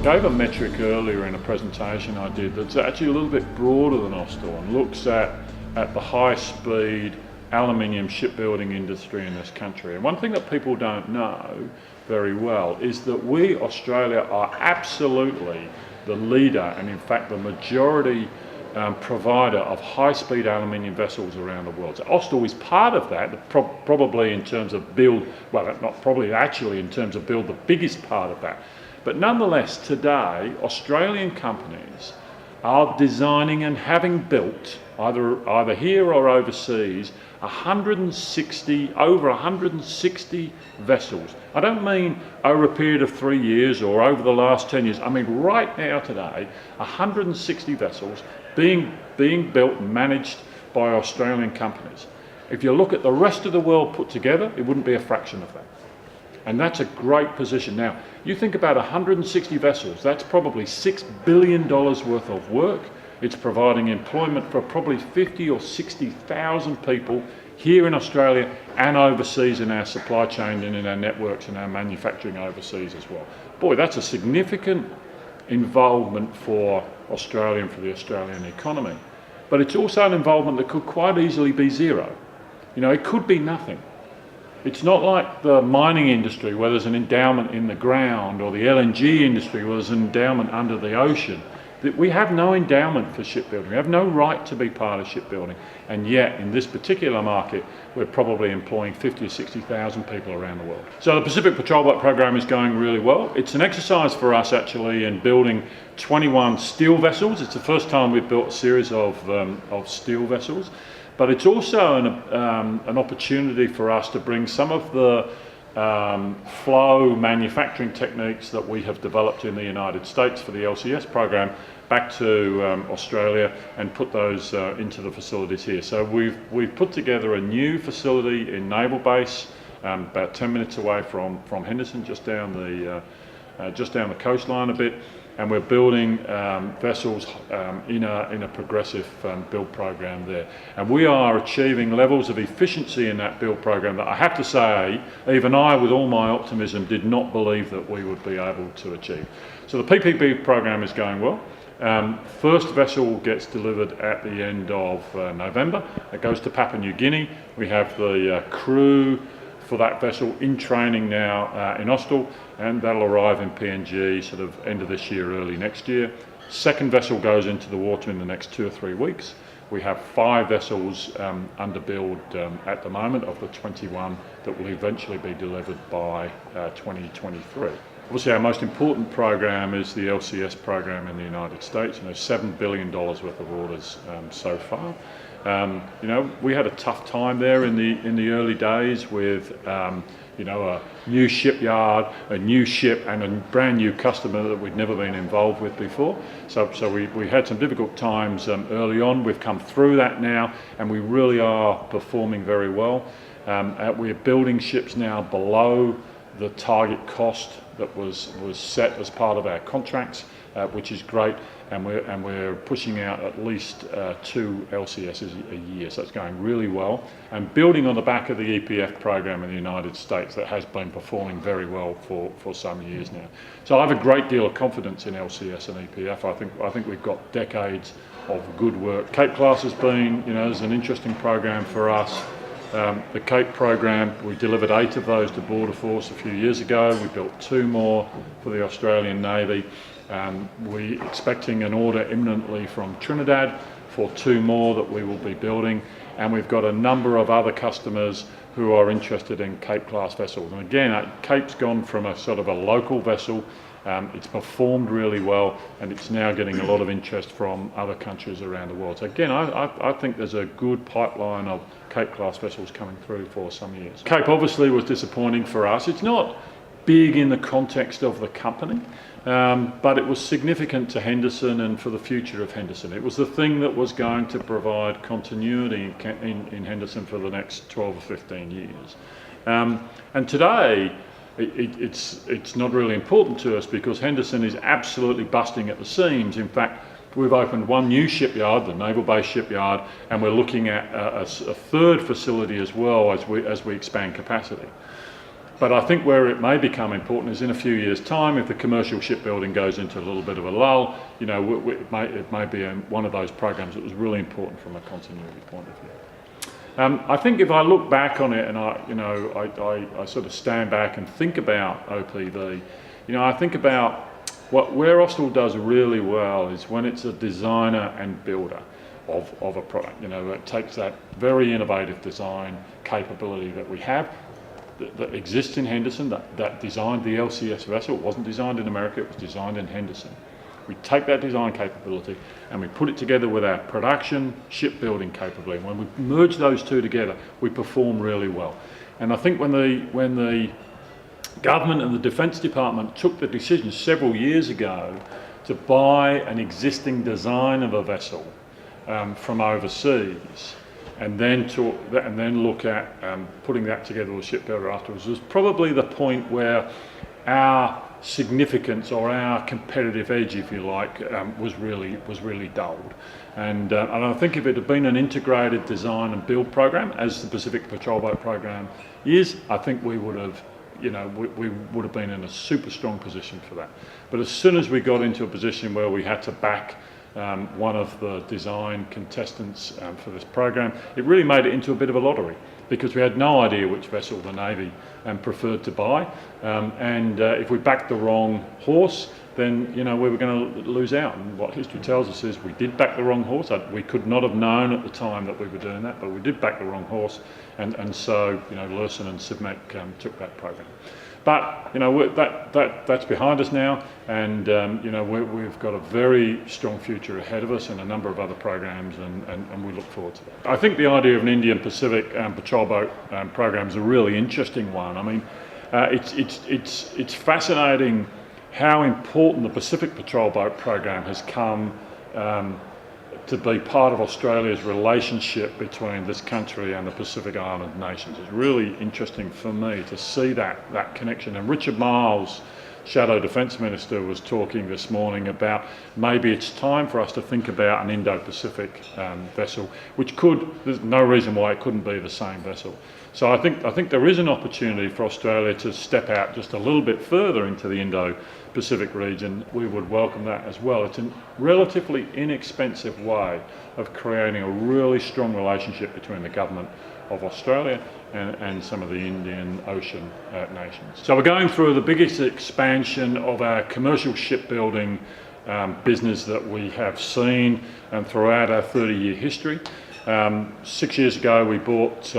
I gave a metric earlier in a presentation I did that's actually a little bit broader than Austal and looks at the high speed aluminium shipbuilding industry in this country. And one thing that people don't know very well is that we, Australia, are absolutely the leader and in fact the majority provider of high-speed aluminium vessels around the world. So Austal is part of that, probably in terms of build, well not probably, actually in terms of build the biggest part of that. But nonetheless today Australian companies are designing and having built either here or overseas over 160 vessels. I don't mean over a period of 3 years or over the last 10 years. I mean right now today, 160 vessels being built and managed by Australian companies. If you look at the rest of the world put together, it wouldn't be a fraction of that. And that's a great position. Now, you think about 160 vessels, that's probably $6 billion worth of work. It's providing employment for probably 50 or 60,000 people here in Australia and overseas in our supply chain and in our networks and our manufacturing overseas as well. Boy, that's a significant involvement for Australia and for the Australian economy. But it's also an involvement that could quite easily be zero. You know, it could be nothing. It's not like the mining industry where there's an endowment in the ground, or the LNG industry where there's an endowment under the ocean. We have no endowment for shipbuilding. We have no right to be part of shipbuilding. And yet, in this particular market, we're probably employing 50 or 60,000 people around the world. So the Pacific Patrol Boat program is going really well. It's an exercise for us actually in building 21 steel vessels. It's the first time we've built a series of steel vessels. But it's also an opportunity for us to bring some of the flow manufacturing techniques that we have developed in the United States for the LCS program back to Australia and put those into the facilities here. So we've put together a new facility in Naval Base, about 10 minutes away from Henderson, just down the coastline a bit. And we're building vessels in a progressive build program there. And we are achieving levels of efficiency in that build program that I have to say, even I, with all my optimism, did not believe that we would be able to achieve. So the PPB program is going well. First vessel gets delivered at the end of November. It goes to Papua New Guinea. We have the crew for that vessel in training now in Austal, and that'll arrive in PNG sort of end of this year, early next year. Second vessel goes into the water in the next 2 or 3 weeks. We have 5 vessels under build at the moment of the 21 that will eventually be delivered by 2023. Obviously our most important program is the LCS program in the United States, and there's $7 billion worth of orders so far. You know, we had a tough time there in the early days with you know, a new shipyard, a new ship, and a brand new customer that we'd never been involved with before. So we had some difficult times early on. We've come through that now, and we really are performing very well. We're building ships now below the target cost that was set as part of our contracts, which is great. And we're pushing out at least 2 LCSs a year, so it's going really well. And building on the back of the EPF program in the United States that has been performing very well for some years now. So I have a great deal of confidence in LCS and EPF. I think we've got decades of good work. Cape Class has been, you know, is an interesting program for us. The Cape program, we delivered 8 of those to Border Force a few years ago. We built 2 more for the Australian Navy. We're expecting an order imminently from Trinidad for 2 more that we will be building, and we've got a number of other customers who are interested in Cape class vessels. And again, Cape's gone from a sort of a local vessel, it's performed really well, and it's now getting a lot of interest from other countries around the world. So again, I think there's a good pipeline of Cape class vessels coming through for some years. Cape obviously was disappointing for us. It's not big in the context of the company, but it was significant to Henderson and for the future of Henderson. It was the thing that was going to provide continuity in Henderson for the next 12 or 15 years. And today, it's not really important to us because Henderson is absolutely busting at the seams. In fact, we've opened 1 new shipyard, the Naval Base shipyard, and we're looking at a 3rd facility as well as we expand capacity. But I think where it may become important is in a few years' time, if the commercial shipbuilding goes into a little bit of a lull, you know, it may be one of those programs that was really important from a continuity point of view. I think if I look back on it and I sort of stand back and think about OPV, you know, I think about where Austal does really well is when it's a designer and builder of a product. You know, it takes that very innovative design capability that we have, that exists in Henderson, that designed the LCS vessel. It wasn't designed in America, it was designed in Henderson. We take that design capability and we put it together with our production shipbuilding capability. And when we merge those two together, we perform really well. And I think when the government and the Defence Department took the decision several years ago to buy an existing design of a vessel from overseas, and then look at putting that together with a shipbuilder afterwards, was probably the point where our significance or our competitive edge, if you like, was really dulled. And I think if it had been an integrated design and build program, as the Pacific Patrol Boat program is, I think we would have, you know, we would have been in a super strong position for that. But as soon as we got into a position where we had to back one of the design contestants for this program, it really made it into a bit of a lottery, because we had no idea which vessel the Navy preferred to buy, and if we backed the wrong horse, then, you know, we were going to lose out. And what history tells us is we did back the wrong horse. We could not have known at the time that we were doing that, but we did back the wrong horse, and so, you know, Lursen and Civmec took that program. But, you know, that's behind us now, and you know, we've got a very strong future ahead of us and a number of other programs, and we look forward to that. I think the idea of an Indian Pacific patrol boat program is a really interesting one. I mean, it's fascinating how important the Pacific Patrol Boat program has come to be part of Australia's relationship between this country and the Pacific Island nations. It's really interesting for me to see that connection. And Richard Marles, Shadow Defence Minister, was talking this morning about maybe it's time for us to think about an Indo-Pacific vessel, which there's no reason why it couldn't be the same vessel. So I think there is an opportunity for Australia to step out just a little bit further into the Indo-Pacific region. We would welcome that as well. It's a relatively inexpensive way of creating a really strong relationship between the government of Australia and some of the Indian Ocean nations. So we're going through the biggest expansion of our commercial shipbuilding business that we have seen throughout our 30-year history. 6 years ago we bought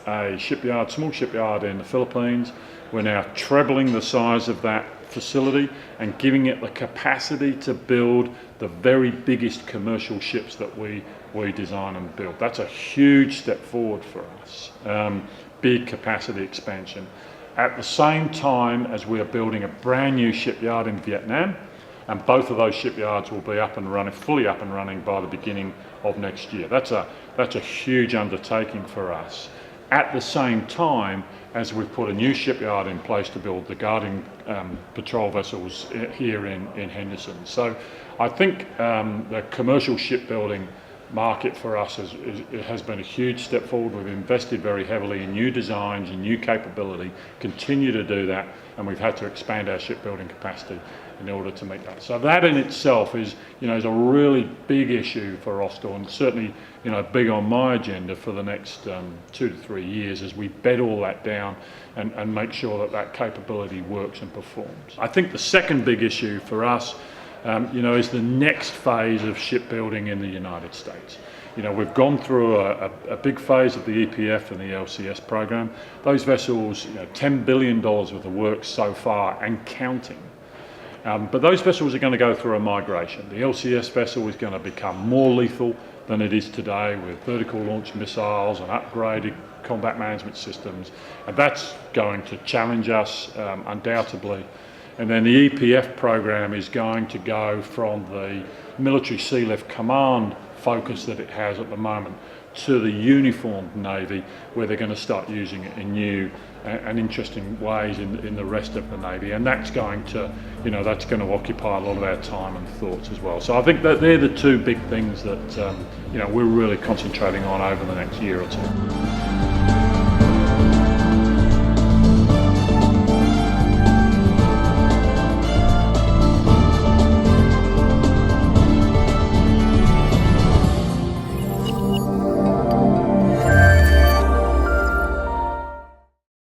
a shipyard, small shipyard in the Philippines. We're now trebling the size of that facility and giving it the capacity to build the very biggest commercial ships that we design and build. That's a huge step forward for us. Big capacity expansion. At the same time as we are building a brand new shipyard in Vietnam, and both of those shipyards will be up and running, fully up and running by the beginning of next year. That's a huge undertaking for us. At the same time as we've put a new shipyard in place to build the guarding patrol vessels here in Henderson. So I think the commercial shipbuilding market for us has been a huge step forward. We've invested very heavily in new designs and new capability, continue to do that, and we've had to expand our shipbuilding capacity in order to meet that. So that in itself is a really big issue for Austal, and certainly, big on my agenda for the next 2 to 3 years as we bed all that down and make sure that capability works and performs. I think the second big issue for us is the next phase of shipbuilding in the United States. We've gone through a big phase of the EPF and the LCS program. Those vessels, $10 billion worth of work so far and counting. But those vessels are going to go through a migration. The LCS vessel is going to become more lethal than it is today, with vertical launch missiles and upgraded combat management systems. And that's going to challenge us undoubtedly. And then the EPF program is going to go from the military sea lift command focus that it has at the moment to the uniformed Navy, where they're going to start using it in new and interesting ways in the rest of the Navy. And that's going to, that's going to occupy a lot of our time and thoughts as well. So I think that they're the two big things that, we're really concentrating on over the next year or two.